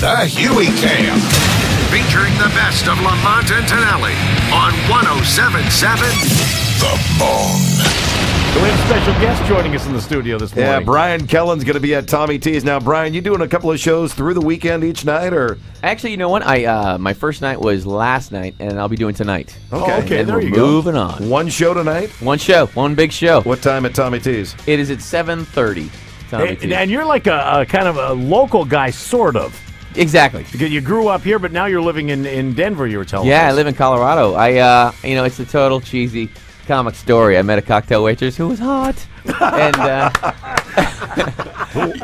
The Huey Cam. Featuring the best of Lamont and Tonelli on 107.7 The Bone. So we have a special guest joining us in the studio this morning. Yeah, Bryan Kellen's going to be at Tommy T's. Now, Bryan, you doing a couple of shows through the weekend each night, or? Actually, you know what? My first night was last night, and I'll be doing tonight. Okay, and there we're you go. moving on. One show tonight? One show, one big show. What time at Tommy T's? It is at 7:30. Tommy T's. And you're like a kind of a local guy, sort of. Exactly. Because you grew up here, but now you're living in Denver, you were telling us. Yeah, I live in Colorado. It's a total cheesy comic story. I met a cocktail waitress who was hot. And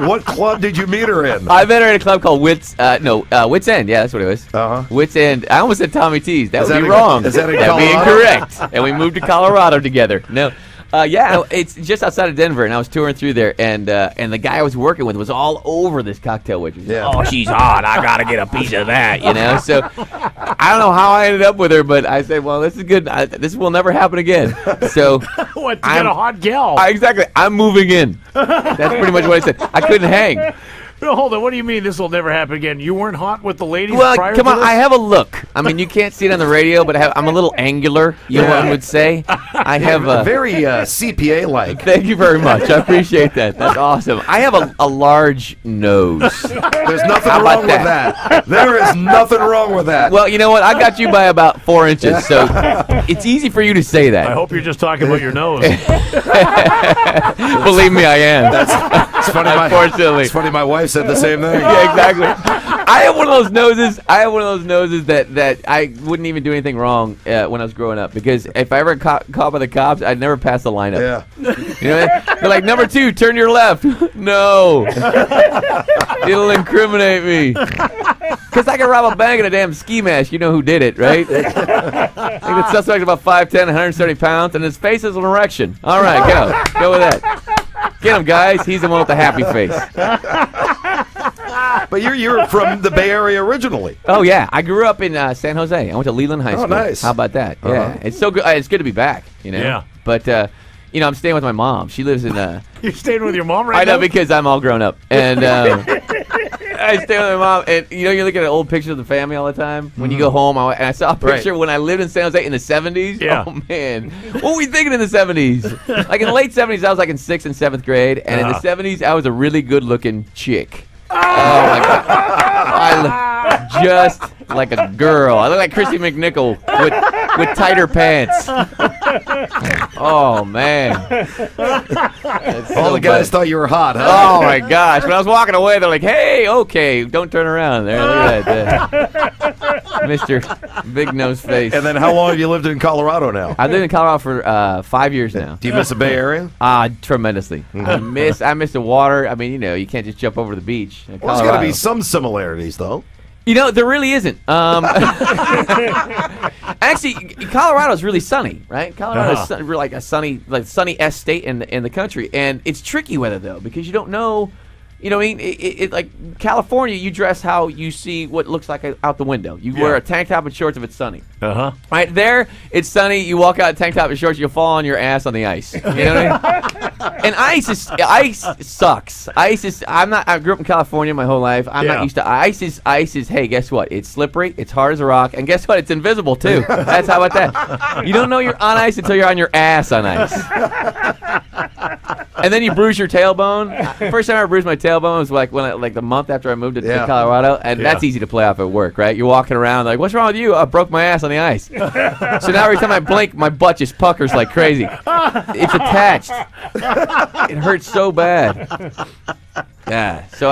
What club did you meet her in? I met her at a club called Wits End. Yeah, that's what it was. Uh-huh. Wits End. I almost said Tommy T's. That Is would that be in- wrong. is that in That'd be Colorado? incorrect. And we moved to Colorado together. No. It's just outside of Denver, and I was touring through there, and the guy I was working with was all over this cocktail waitress. Yeah. Oh, she's hot. I gotta get a piece of that, you know. So I don't know how I ended up with her, but I said, well, this is good. This will never happen again. So What, to get a hot gal? exactly. I'm moving in. That's pretty much what I said. I couldn't hang. No, hold on, what do you mean this will never happen again? You weren't hot with the ladies Well, prior come to on, this? I have a look. I mean, you can't see it on the radio, but I'm a little angular, one would say. I have a... Very CPA-like. Thank you very much. I appreciate that. That's awesome. I have a large nose. There's nothing How wrong about with that. There is nothing wrong with that. Well, you know what? I got you by about 4 inches, so it's easy for you to say I that. hope you're just talking about your nose. Believe me, I am. It's funny. Unfortunately. It's funny. My wife said the same thing. Yeah, exactly. I have one of those noses. That I wouldn't even do anything wrong when I was growing up, because if I ever caught by the cops, I'd never pass the lineup. Yeah. You know, they're like, number 2, turn your left. No, it'll incriminate me. Because I can rob a bank in a damn ski mask. You know who did it, right? I think the suspect's about 5'10", 170 pounds, and his face is an erection. All right, go with that. Get him, guys. He's the one with the happy face. But you're from the Bay Area originally. Oh yeah, I grew up in San Jose. I went to Leland High School. nice. How about that? Yeah, it's so good. It's good to be back. You know. Yeah. But I'm staying with my mom. She lives in. You're staying with your mom right I know now? because I'm all grown up, and I stay with my mom. And you look at old pictures of the family all the time. When you go home, and I saw a picture when I lived in San Jose in the '70s. Yeah. Oh man, what were we thinking in the '70s? Like in the late '70s, I was like in 6th and 7th grade, and in the '70s, I was a really good-looking chick. Oh my God! I look just like a girl. I look like Christy McNichol with tighter pants. Oh man! All the guys thought you were hot, huh? Oh my gosh! When I was walking away, they're like, "Hey, okay, don't turn around there. Look at that, Mr. Big Nose Face." And then how long have you lived in Colorado now? I've lived in Colorado for 5 years now. Do you miss the Bay Area? Tremendously. I miss the water. I mean, you can't just jump over the beach. In Well, there's got to Colorado. be some similarities, though. There really isn't. Actually, Colorado's really sunny, right? Colorado's like a sunny state in the country, and it's tricky weather though, because you don't know. You know what I mean? It like California, you dress how you see what looks like out the window. You wear a tank top and shorts if it's sunny. Uh-huh. Right there, it's sunny. You walk out in tank top and shorts, you'll fall on your ass on the ice. You know what I mean? And ice sucks. I grew up in California my whole life. I'm not used to ice. Ice is. Hey, guess what? It's slippery. It's hard as a rock. And guess what? It's invisible too. That's how about that. You don't know you're on ice until you're on your ass on ice. And then you bruise your tailbone. First time I bruised my tailbone was like the month after I moved to Colorado, and that's easy to play off at work, right? You're walking around like, "What's wrong with you?" "I broke my ass on the ice." So now every time I blink, my butt just puckers like crazy. It's attached. It hurts so bad. Yeah. So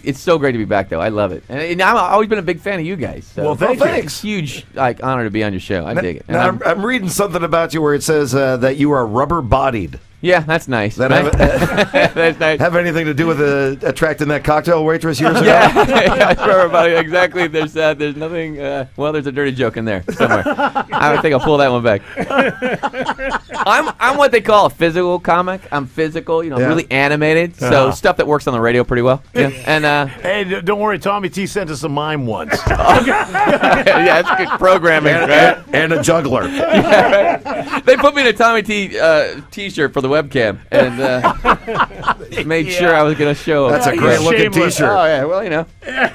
it's so great to be back though. I love it, and I've always been a big fan of you guys. So. Well, thanks. It's a huge honor to be on your show. I dig it. And Now, I'm reading something about you where it says that you are rubber-bodied. Yeah, that's nice. That That's nice. have anything to do with attracting that cocktail waitress years ago? Yeah, everybody, exactly. There's nothing. Well, there's a dirty joke in there somewhere. I think I'll pull that one back. I'm what they call a physical comic. I'm physical, really animated. So stuff that works on the radio pretty well. Yeah, and Hey, don't worry, Tommy T sent us a mime once. yeah, it's good programming, right? And a juggler. Yeah, right? They put me in a Tommy T T-shirt for the webcam and made sure I was going to show up. That's a great looking Shameless. T-shirt. Oh yeah, well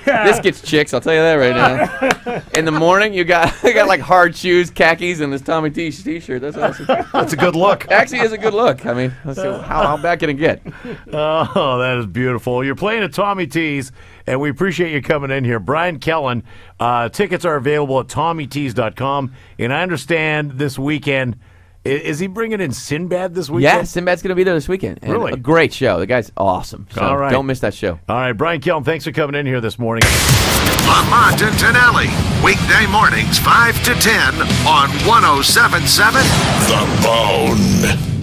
this gets chicks. I'll tell you that right now. In the morning, I got like hard shoes, khakis, and this Tommy T T-shirt. That's awesome. That's a good look. Actually, is a good look. I mean, let's see how bad can it get? Oh, that is beautiful. You're playing at Tommy T's, and we appreciate you coming in here. Bryan Kellen, tickets are available at TommyTees.com, and I understand this weekend, is he bringing in Sinbad this weekend? Yeah, Sinbad's going to be there this weekend. And Really? a great show. The guy's awesome. So All right. don't miss that show. All right, Bryan Kellen, thanks for coming in here this morning. Lamont and Tonelli, weekday mornings 5 to 10 on 107.7 The Bone.